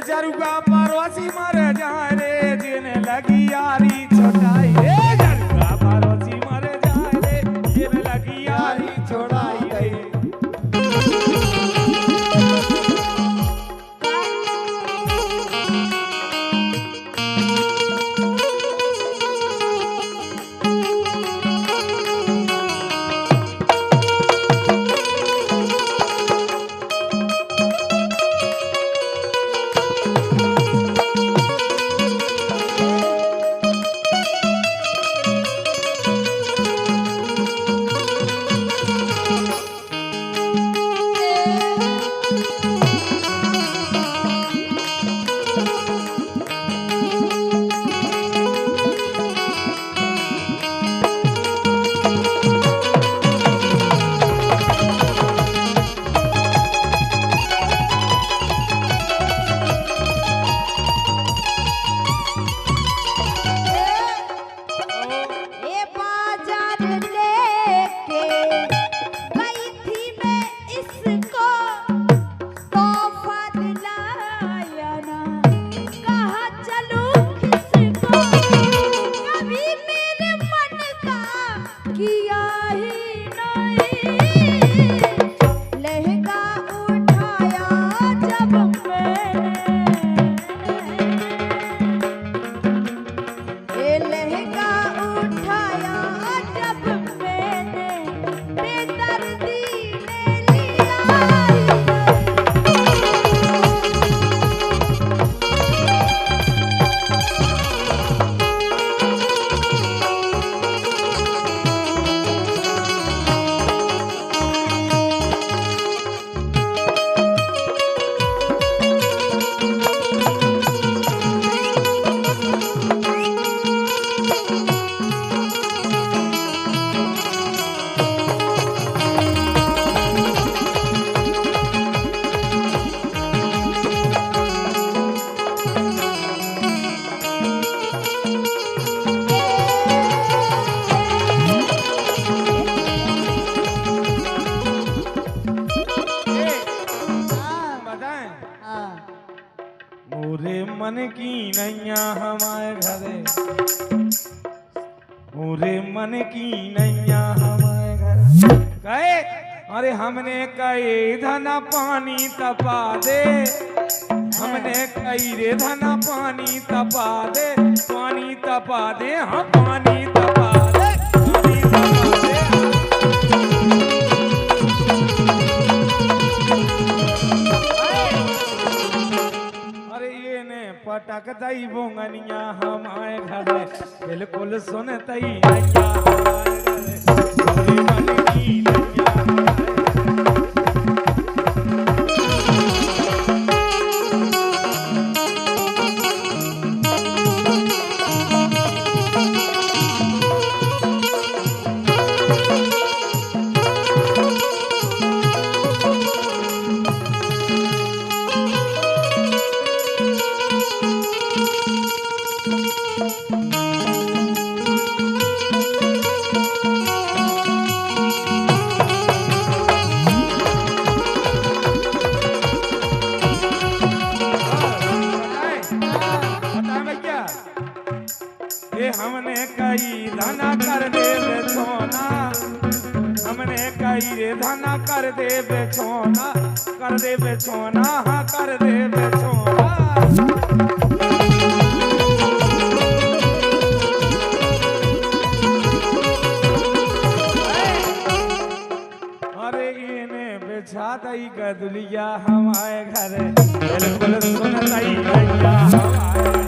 जरुगा पड़ोसी मर जाए रे जिने लगी यारी छोड़ाई रे जरुगा पड़ोसी मर जाए रे जिने लगी यारी छोड़ाई रे मन की नैया हमारे घरे पूरे मन की नैया हमारे घरे कहे अरे हमने कई धना पानी तपा दे हमने कई रे धना पानी तपा दे पानी तपा दे हाँ पानी तपा दे पानी तपा दे पटक दई बोंगनिया हमारे घरे बिल्कुल सुनतई नैया हमारे घरे पूरे मन की नैया हमने कई रे धना कर दे बेचोना, कर दे बेचोना, हाँ कर दे बेचोना। अरे इन्हें बेचा दई गदुलिया हमारे घर, बिल्कुल सुन दई गैया हमारे घर।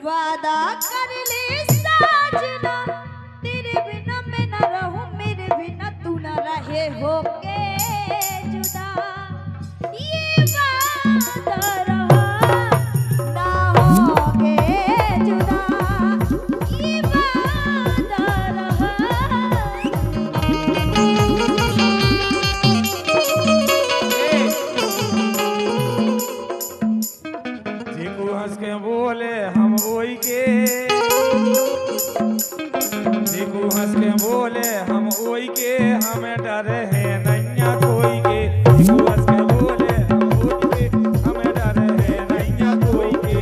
वादा कर ले साजना, तेरे बिना मैं न रहूं, मेरे बिना तू न रहे होके जुदा। ये वादा रहा ना होगे जुदा, ये वादा रहा। जीकू हंस के बोले हम ओई के, जीकू हंस के बोले हम ओई के, हमें डर है नैया कोई के। जीकू हंस के बोले हम ओई के, हमें डर है नैया कोई के।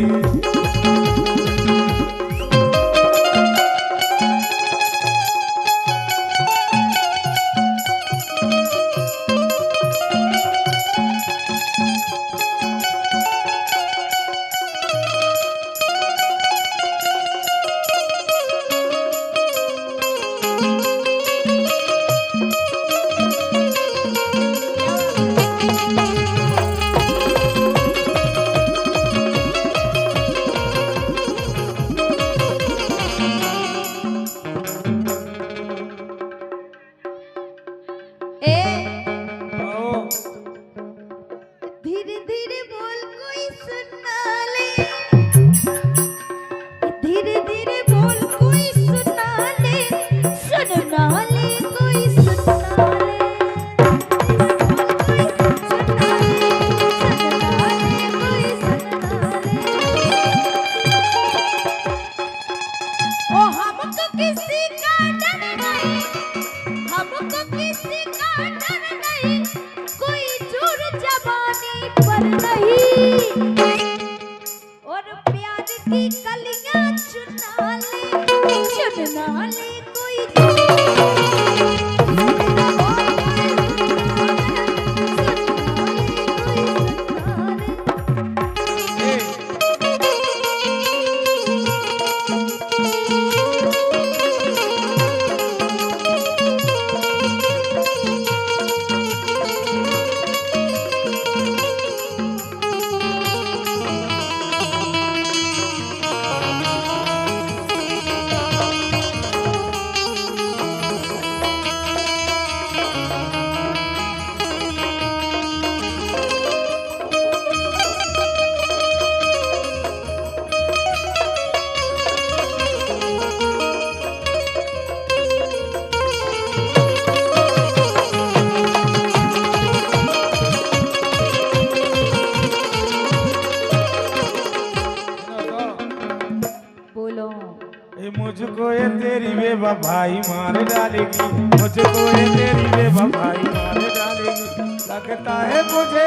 बेवफाई मार डालेगी, मुझको ये तेरी बेवफाई मार डालेगी। लगता है मुझे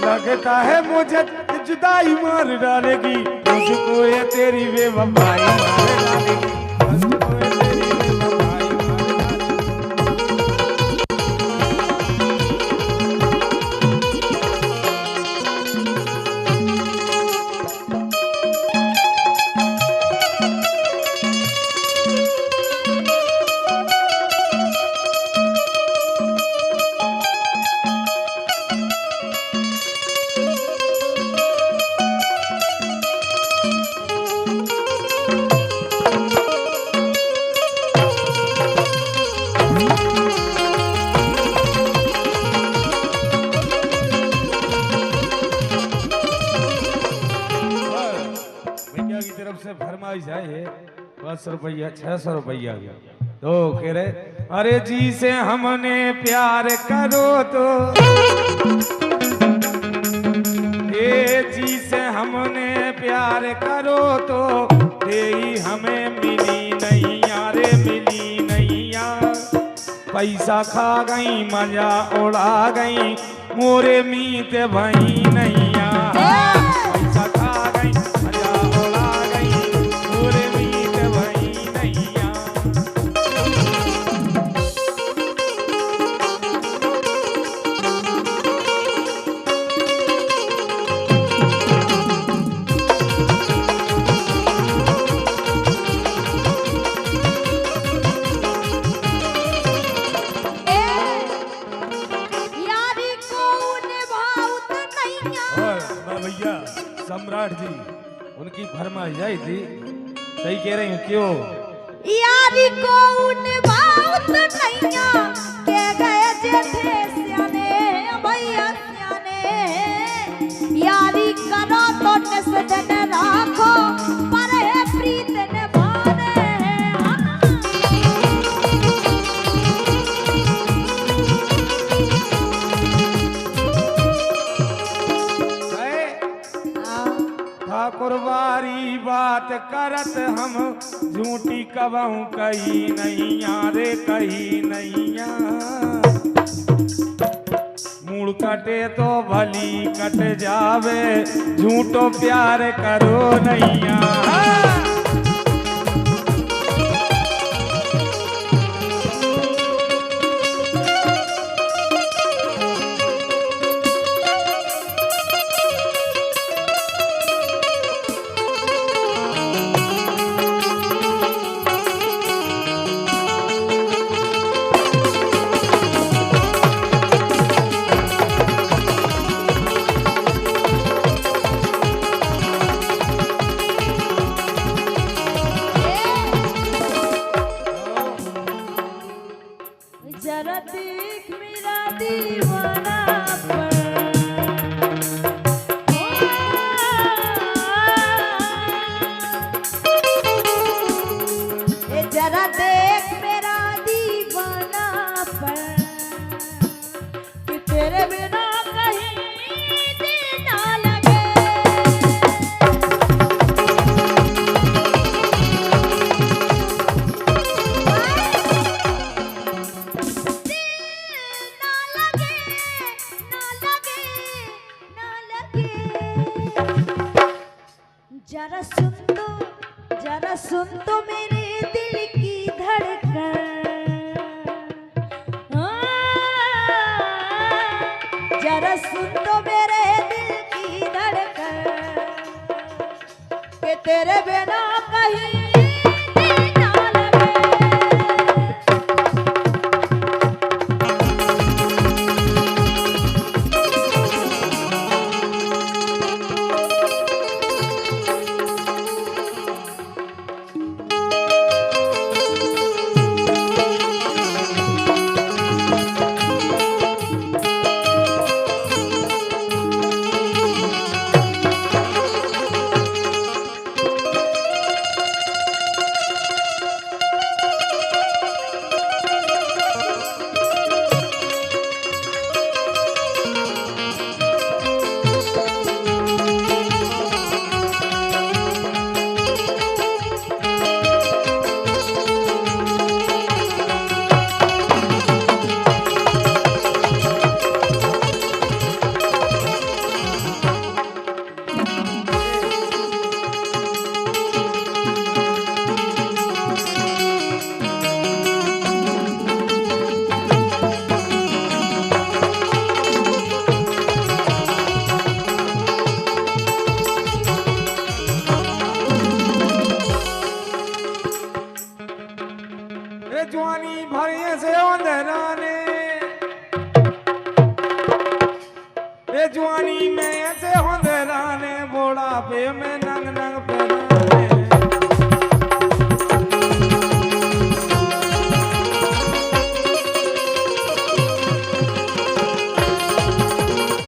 लगता है मुझे जुदाई मार डालेगी, मुझको ये तेरी बेवफाई मार डालेगी, मुझको ये तेरी बेवफाई मार डालेगी। भैया की तरफ से फरमाइश है 500 रुपया 600 रुपया तो कह रहे अरे जी से हमने प्यार करो तो ये जी से हमने प्यार करो तो यही हमें मिली नहीं यारे मिली नहीं यार। पैसा खा गई मजा उड़ा गई मोरे मीत भई नहीं यार। पैसा खा गई मजा उड़ा गई मोरे मीत भई नहीं यार। भैया सम्राट जी उनकी फरमाइश आई थी सही कह रही हूँ क्यों यारी को निभाउत नैया के गए जेठे सियाने भैया सियाने यारी करो तो निसदन राखो पर है प्रीत निभाने ठाकुरवारी बात करत हम झूठी कबहू कही नहीं यारे कही नहीं मूड कटे तो भली कट जावे झूठो प्यार करो नैया। जरा देख मेरा दीवाना जरा देख मेरा दीवाना पर कि तेरे बिना कहीं दिल ना लगे। जरा सुन तो मेरे दिल की धड़कन जरा सुन तो मेरे दिल की धड़कन कि तेरे बिना कहीं दिल ना लगे। वे जवानी भरिए से अंधेराने वे जवानी में ऐसे अंधेराने बुढ़ापे में नंग नंग पे